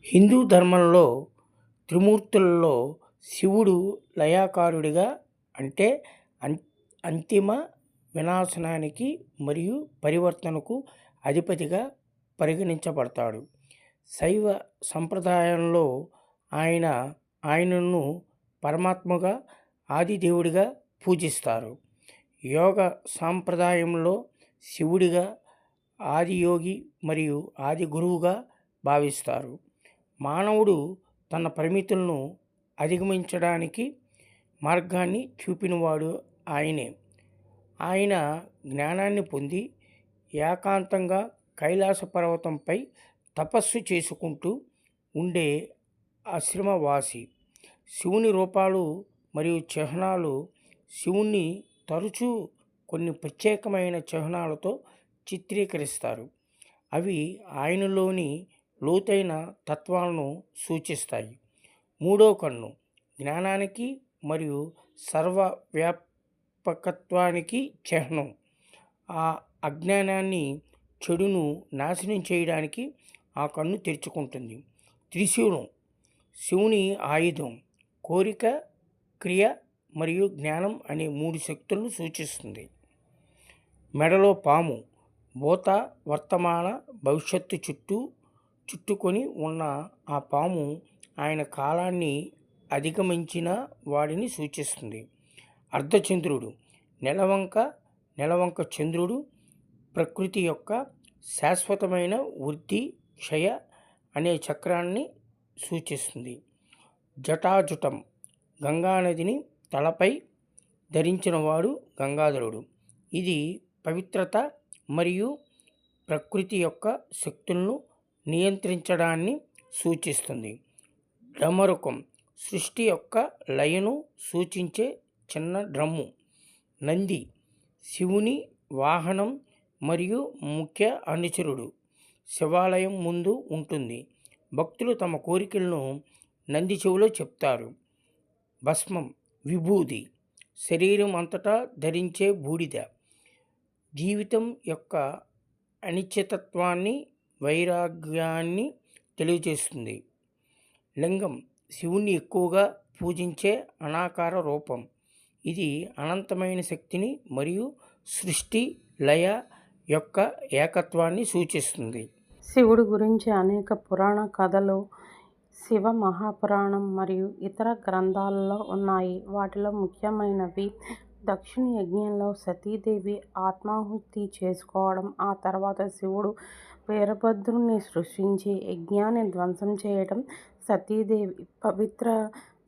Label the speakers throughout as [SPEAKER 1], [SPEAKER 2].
[SPEAKER 1] హిందూ ధర్మంలో త్రిమూర్తులలో శివుడు లయకారుడిగా, అంటే అంతిమ వినాశనానికి మరియు పరివర్తనకు అధిపతిగా పరిగణించబడతాడు. శైవ సంప్రదాయంలో ఆయనను పరమాత్మగా, ఆదిదేవుడిగా పూజిస్తారు. యోగ సాంప్రదాయంలో శివుడిగా ఆదియోగి మరియు ఆది గురువుగా భావిస్తారు. మానవుడు తన పరిమితులను అధిగమించడానికి మార్గాన్ని చూపినవాడు ఆయనే. ఆయన జ్ఞానాన్ని పొంది ఏకాంతంగా కైలాస పర్వతంపై తపస్సు చేసుకుంటూ ఉండే ఆశ్రమవాసి. శివుని రూపాలు మరియు చిహ్నాలు శివుణ్ణి తరచూ కొన్ని ప్రత్యేకమైన చిహ్నాలతో చిత్రీకరిస్తారు. అవి ఆయనలోని లోతైన తత్వాలను సూచిస్తాయి. మూడో కన్ను జ్ఞానానికి మరియు సర్వవ్యాపకత్వానికి చిహ్నం. ఆ అజ్ఞానాన్ని, చెడును నాశనం చేయడానికి ఆ కన్ను తెరుచుకుంటుంది. త్రిశూలం శివుని ఆయుధం. కోరిక, క్రియ మరియు జ్ఞానం అనే 3 శక్తులను సూచిస్తుంది. మెడలో పాము భూత, వర్తమాన, భవిష్యత్తు చుట్టుకొని ఉన్న ఆ పాము ఆయన కాలాన్ని అధిగమించిన వాడిని సూచిస్తుంది. అర్ధచంద్రుడు నెలవంక చంద్రుడు ప్రకృతి యొక్క శాశ్వతమైన వృద్ధి, క్షయ అనే చక్రాన్ని సూచిస్తుంది. జటాజుటం గంగానదిని తలపై ధరించినవాడు గంగాధరుడు. ఇది పవిత్రత మరియు ప్రకృతి యొక్క శక్తులను నియంత్రించడాన్ని సూచిస్తుంది. డమరుకం సృష్టి యొక్క లయను సూచించే చిన్న డ్రమ్ము. నంది శివుని వాహనం మరియు ముఖ్య అనుచరుడు. శివాలయం ముందు ఉంటుంది. భక్తులు తమ కోరికలను నంది చెవిలో చెప్తారు. భస్మం విభూది శరీరం అంతటా ధరించే బూడిద. జీవితం యొక్క అనిశ్చితత్వాన్ని, వైరాగ్యాన్ని తెలియజేస్తుంది. లింగం శివుణ్ణి ఎక్కువగా పూజించే అనాకార రూపం. ఇది అనంతమైన శక్తిని మరియు సృష్టి లయ యొక్క ఏకత్వాన్ని సూచిస్తుంది.
[SPEAKER 2] శివుడి గురించి అనేక పురాణ కథలు శివ మహాపురాణం మరియు ఇతర గ్రంథాలలో ఉన్నాయి. వాటిలో ముఖ్యమైనవి దక్షిణ యజ్ఞంలో సతీదేవి ఆత్మాహుతి చేసుకోవడం, ఆ తర్వాత శివుడు వీరభద్రుని సృష్టించి యజ్ఞాన్ని ధ్వంసం చేయడం, సతీదేవి పవిత్ర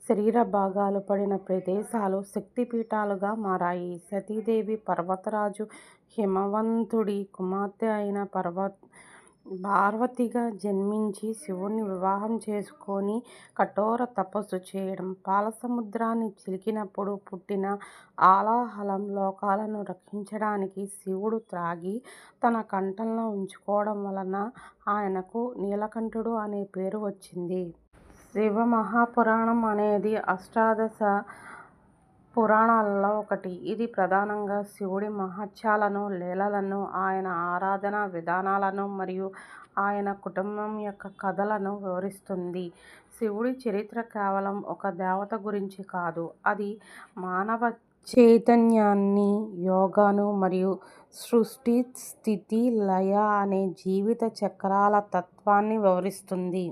[SPEAKER 2] శరీర భాగాలు పడిన ప్రదేశాలు శక్తిపీఠాలుగా మారాయి. సతీదేవి పర్వతరాజు హిమవంతుడి కుమార్తె అయిన పార్వతిగా జన్మించి శివుణ్ణి వివాహం చేసుకొని కఠోర తపస్సు చేయడం, పాలసముద్రాన్ని చిలికినప్పుడు పుట్టిన ఆలాహలం లోకాలను రక్షించడానికి శివుడు త్రాగి తన కంఠంలో ఉంచుకోవడం వలన ఆయనకు నీలకంఠుడు అనే పేరు వచ్చింది. శివ మహాపురాణం అనేది అష్టాదశ పురాణాలలో ఒకటి. ఇది ప్రధానంగా శివుడి మహత్యాలను, లీలలను, ఆయన ఆరాధనా విధానాలను మరియు ఆయన కుటుంబం యొక్క కథలను వివరిస్తుంది. శివుడి చరిత్ర కేవలం ఒక దేవత గురించి కాదు, అది మానవ చైతన్యాన్ని, యోగాను మరియు సృష్టి స్థితి లయ అనే జీవిత చక్రాల తత్వాన్ని వివరిస్తుంది.